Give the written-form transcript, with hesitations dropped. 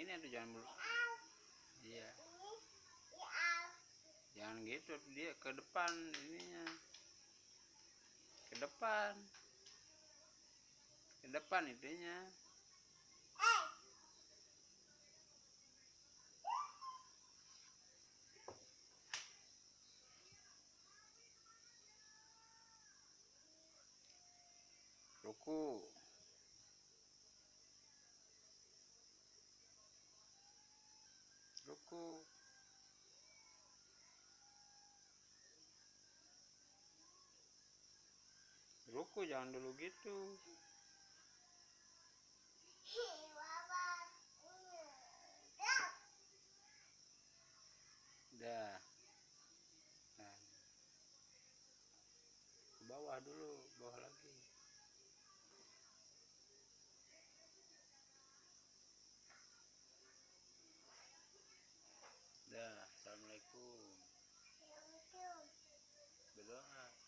sini tuh, jangan iya, jangan gitu, dia ke depan ininya, ke depan itunya. Ruku, ruku. Ruku, jangan dulu gitu. Dah. Nah, ke bawah dulu, bawah lagi. Dah, assalamualaikum. Berdoa.